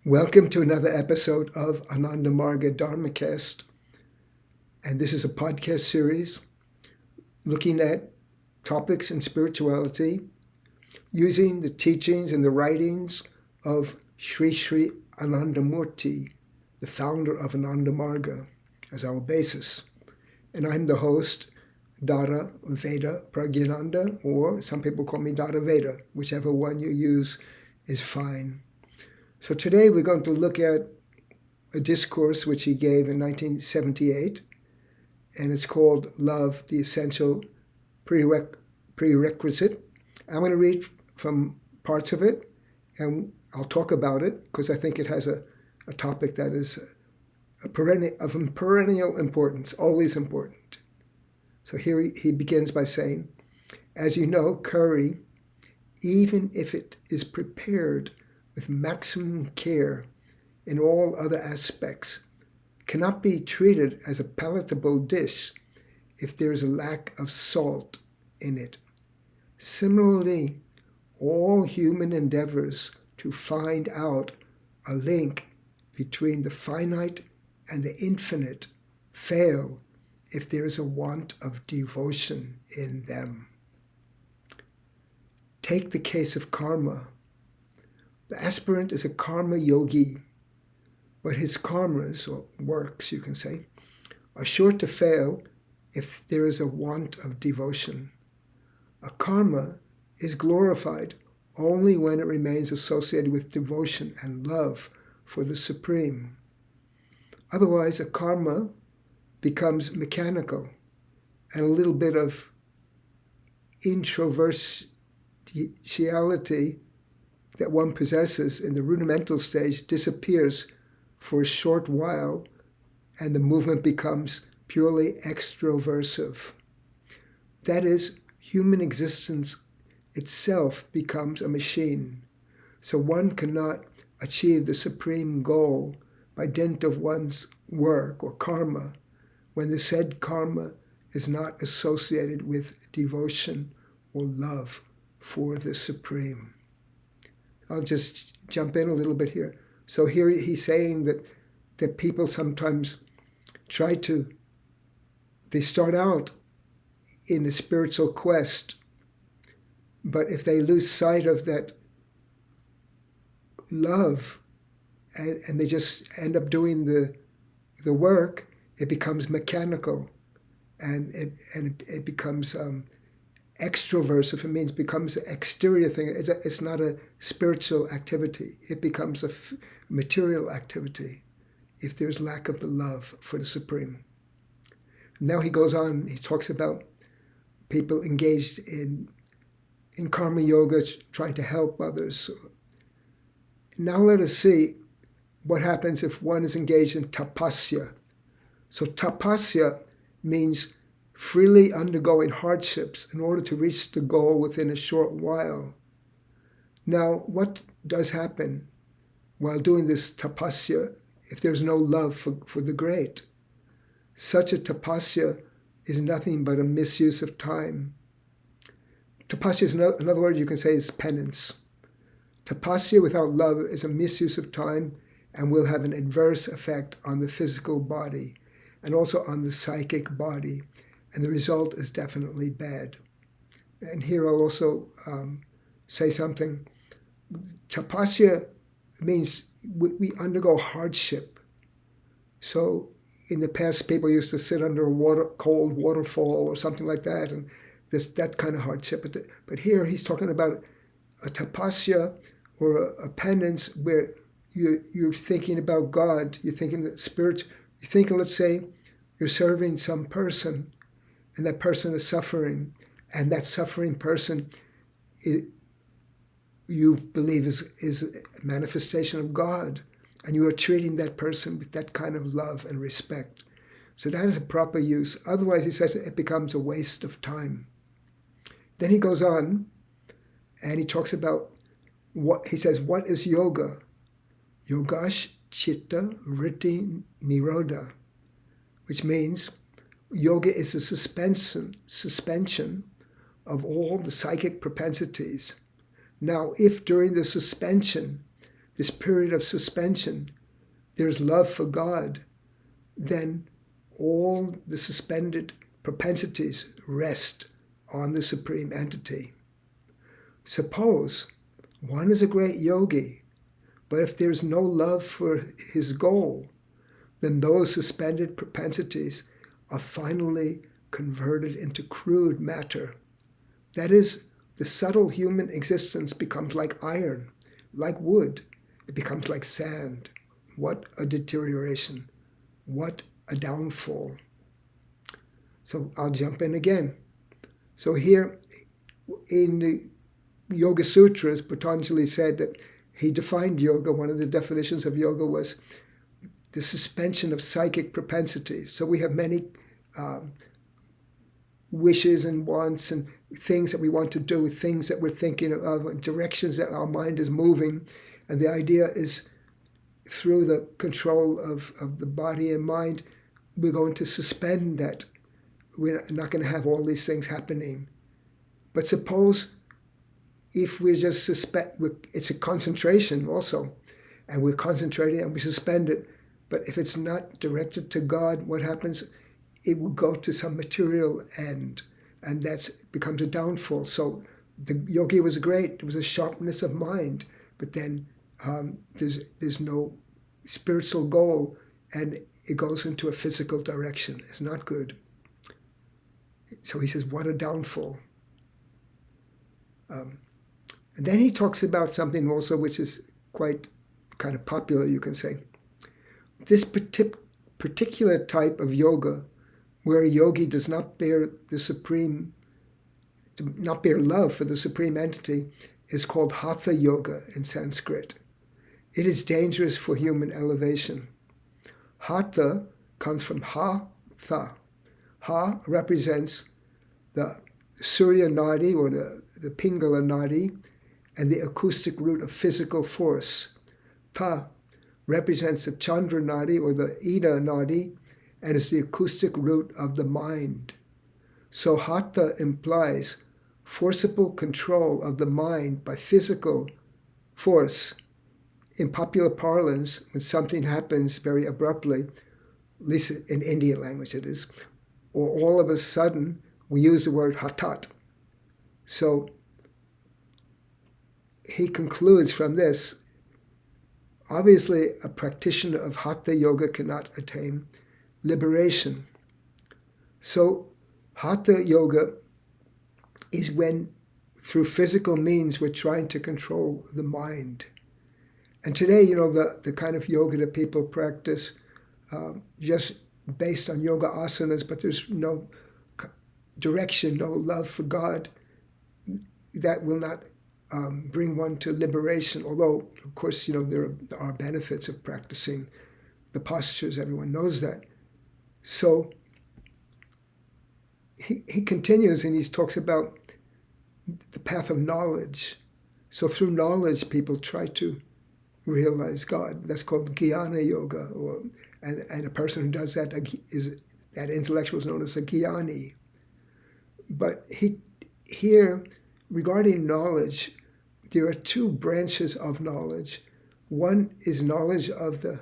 Welcome to another episode of Ananda Marga Dharmacast. And this is a podcast series looking at topics in spirituality using the teachings and the writings of Shrii Shrii Anandamurti, the founder of Ananda Marga, as our basis. And I'm the host, Dada Vedaprajinananda, or some people call me Dada Veda. Whichever one you use is fine. So today we're going to look at a discourse which he gave in 1978, and it's called Love, the Essential Prerequisite. I'm going to read from parts of it, and I'll talk about it because I think it has a topic that is of perennial importance, always important. So here he begins by saying, as you know, curry, even if it is prepared with maximum care in all other aspects, cannot be treated as a palatable dish if there is a lack of salt in it. Similarly, all human endeavors to find out a link between the finite and the infinite fail if there is a want of devotion in them. Take the case of karma. The aspirant is a karma yogi, but his karmas, or works you can say, are sure to fail if there is a want of devotion. A karma is glorified only when it remains associated with devotion and love for the Supreme. Otherwise, a karma becomes mechanical, and a little bit of introversiality that one possesses in the rudimental stage disappears for a short while, and the movement becomes purely extroversive. That is, human existence itself becomes a machine. So one cannot achieve the supreme goal by dint of one's work or karma when the said karma is not associated with devotion or love for the Supreme. I'll just jump in a little bit here. So here he's saying that people sometimes they start out in a spiritual quest, but if they lose sight of that love and they just end up doing the work, it becomes mechanical and it becomes extroversive. It means becomes an exterior thing. It's not a spiritual activity. It becomes a material activity if there's lack of the love for the Supreme. Now he goes on, he talks about people engaged in karma yoga, trying to help others. Now let us see what happens if one is engaged in tapasya. So tapasya means freely undergoing hardships in order to reach the goal within a short while. Now, what does happen while doing this tapasya if there's no love for the great? Such a tapasya is nothing but a misuse of time. Tapasya is another word you can say is penance. Tapasya without love is a misuse of time and will have an adverse effect on the physical body and also on the psychic body. And the result is definitely bad. And here I'll also say something. Tapasya means we undergo hardship. So in the past, people used to sit under a cold waterfall or something like that, and that kind of hardship. But here he's talking about a tapasya or a penance where you're thinking about God. You're thinking that spirit. You're thinking, let's say, you're serving some person, and that person is suffering, and that suffering person you believe is a manifestation of God, and you are treating that person with that kind of love and respect. So that is a proper use. Otherwise, he says it becomes a waste of time. Then he goes on, and he talks about what is yoga? Yogash chitta vritti nirodha, which means yoga is a suspension of all the psychic propensities. Now, if during the suspension this period of suspension, there's love for God, then all the suspended propensities rest on the Supreme Entity. Suppose one is a great yogi, but if there's no love for his goal, then those suspended propensities are finally converted into crude matter. That is, the subtle human existence becomes like iron, like wood. It becomes like sand. What a deterioration. What a downfall. So I'll jump in again. So here in the Yoga Sutras, Patanjali said that he defined yoga. One of the definitions of yoga was the suspension of psychic propensities. So we have many wishes and wants and things that we want to do, things that we're thinking of, directions that our mind is moving. And the idea is through the control of the body and mind, we're going to suspend that. We're not going to have all these things happening. But suppose if we just suspect, it's a concentration also, and we're concentrating and we suspend it. But if it's not directed to God, what happens? It will go to some material end, and that becomes a downfall. So the yogi was great. It was a sharpness of mind, but then there's no spiritual goal, and it goes into a physical direction. It's not good. So he says, what a downfall. And then he talks about something also which is quite kind of popular, you can say. This particular type of yoga, where a yogi does not bear love for the Supreme Entity, is called Hatha Yoga in Sanskrit. It is dangerous for human elevation. Hatha comes from ha-tha. Ha represents the Surya Nadi or the Pingala Nadi and the acoustic root of physical force. Tha represents the Chandra Nadi or the Ida Nadi and is the acoustic root of the mind. So Hatha implies forcible control of the mind by physical force. In popular parlance, when something happens very abruptly, at least in Indian language it is, or all of a sudden, we use the word hatat. So he concludes from this, obviously a practitioner of Hatha Yoga cannot attain liberation. So Hatha Yoga is when, through physical means, we're trying to control the mind. And today, the kind of yoga that people practice, just based on yoga asanas, but there's no direction, no love for God, that will not bring one to liberation. Although, of course, there are benefits of practicing the postures. Everyone knows that. So he continues and he talks about the path of knowledge. So through knowledge, people try to realize God. That's called Jnana Yoga, and a person who does that that intellectual is known as a Jnani. But here, regarding knowledge, there are two branches of knowledge. One is knowledge of the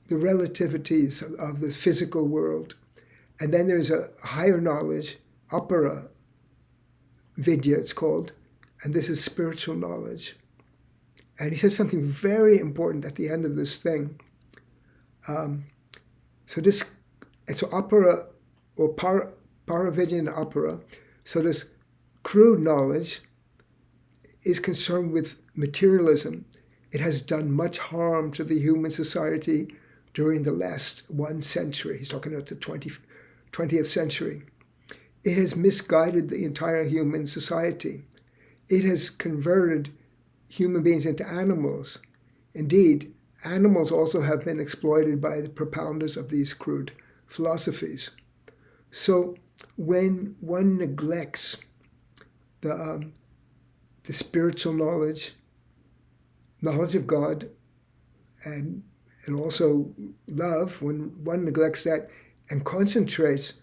relativities of the physical world. And then there's a higher knowledge, apara vidya it's called, and this is spiritual knowledge. And he says something very important at the end of this thing. So apara, or paravidya and apara, so this crude knowledge is concerned with materialism. It has done much harm to the human society during the last 1 century. He's talking about the 20th century. It has misguided the entire human society. It has converted human beings into animals. Indeed, animals also have been exploited by the propounders of these crude philosophies. So when one neglects the spiritual knowledge of God, and also love, when one neglects that and concentrates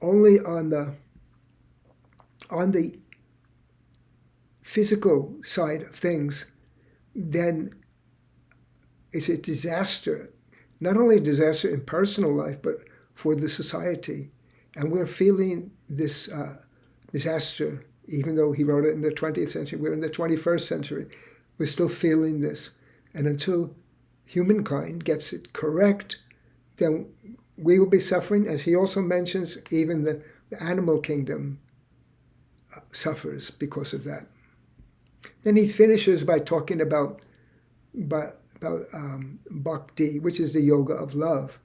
only on the physical side of things, then it's a disaster, not only a disaster in personal life, but for the society. And we're feeling this disaster, even though he wrote it in the 20th century, we're in the 21st century, we're still feeling this. And until humankind gets it correct, then we will be suffering. As he also mentions, even the animal kingdom suffers because of that. Then he finishes by talking about bhakti, which is the yoga of love.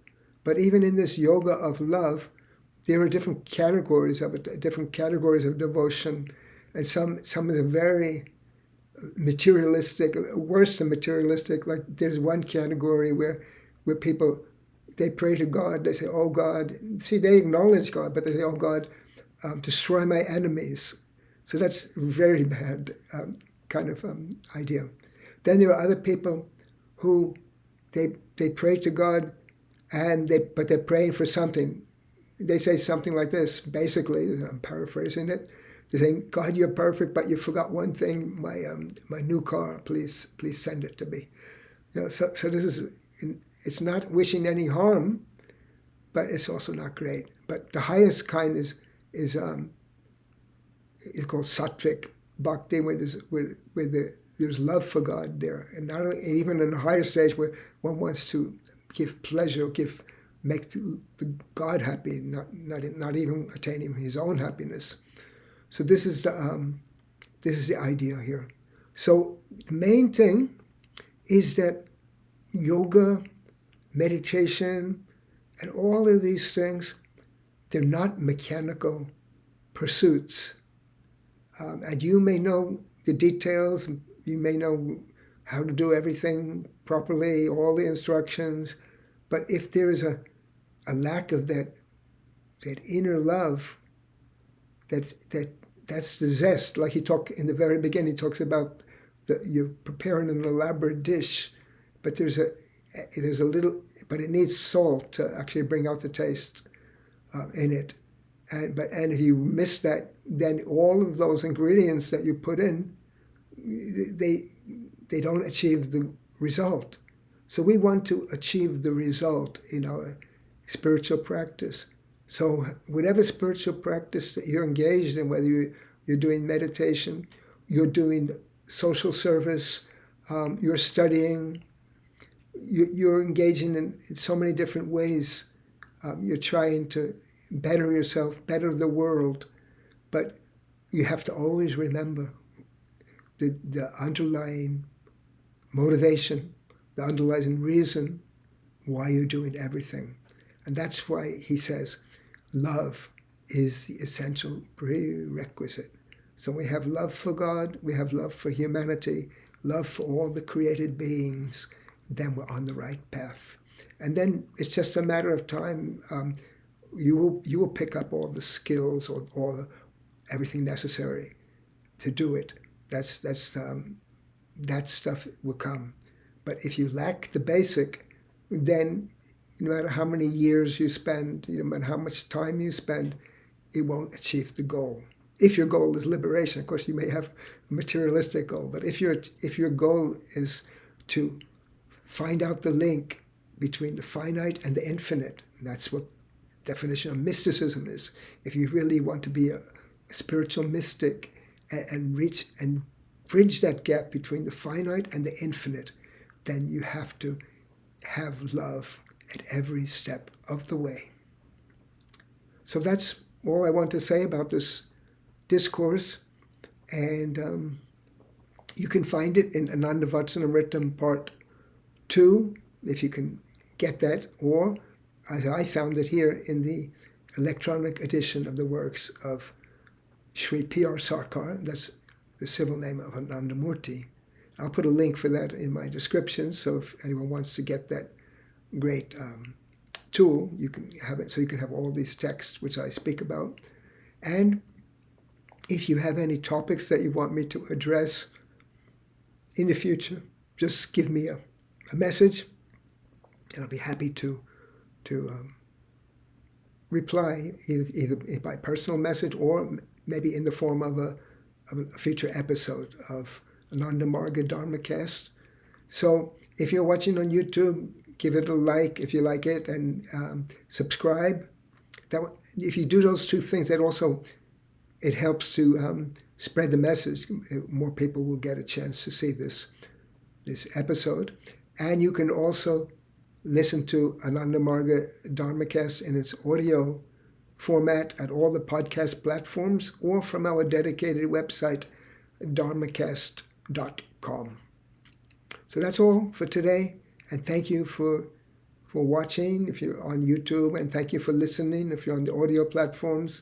But even in this yoga of love, there are different categories of it, different categories of devotion, and some are very materialistic, worse than materialistic. Like there's one category where people, they pray to God, they say, oh God, see, they acknowledge God, but they say, oh God, destroy my enemies. So that's very bad kind of idea. Then there are other people who they pray to God, but they're praying for something. They say something like this, basically, I'm paraphrasing it. They're saying, God, you're perfect, but you forgot one thing, my new car, please send it to me. So this is, it's not wishing any harm, but it's also not great. But the highest kind is called sattvic bhakti, where there's love for God there, and not only, even in a higher stage where one wants to give pleasure, make the God happy, not even attaining his own happiness. So this is the idea here. So the main thing is that yoga, meditation, and all of these things, they're not mechanical pursuits. And you may know the details, you may know how to do everything properly, all the instructions, but if there is a lack of that inner love, that's the zest. Like he talked in the very beginning, he talks about you're preparing an elaborate dish, but there's a little, but it needs salt to actually bring out the taste in it. And if you miss that, then all of those ingredients that you put in, they don't achieve the result. So we want to achieve the result in our spiritual practice. So whatever spiritual practice that you're engaged in, whether you're doing meditation, you're doing social service, you're studying, you're engaging in so many different ways. You're trying to better yourself, better the world, but you have to always remember the underlying motivation, the underlying reason why you're doing everything. And that's why he says love is the essential prerequisite. So we have love for God, we have love for humanity, love for all the created beings, then we're on the right path. And then it's just a matter of time. You will pick up all the skills or everything necessary to do it. That stuff will come. But if you lack the basic, then no matter how many years you spend, no matter how much time you spend, it won't achieve the goal. If your goal is liberation, of course, you may have a materialistic goal. But if your goal is to find out the link between the finite and the infinite, that's what definition of mysticism is. If you really want to be a spiritual mystic and reach and bridge that gap between the finite and the infinite, then you have to have love at every step of the way. So that's all I want to say about this discourse. And you can find it in Ananda Vacanamrtam Part 2, if you can get that, or as I found it here in the electronic edition of the works of Shri P.R. Sarkar. That's the civil name of Anandamurti. I'll put a link for that in my description, so if anyone wants to get that great tool, you can have it, so you can have all these texts which I speak about. And if you have any topics that you want me to address in the future, just give me a message, and I'll be happy to reply either by personal message or maybe in the form of a future episode of Ananda Marga Dharmacast. So If you're watching on YouTube, give it a like if you like it, and subscribe. If you do those two things, it helps to spread the message. More people will get a chance to see this episode. And you can also listen to Ananda Marga Dharmacast in its audio format at all the podcast platforms or from our dedicated website, dharmacast.com. So that's all for today, and thank you for watching if you're on YouTube, and thank you for listening if you're on the audio platforms,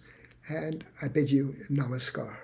and I bid you namaskar.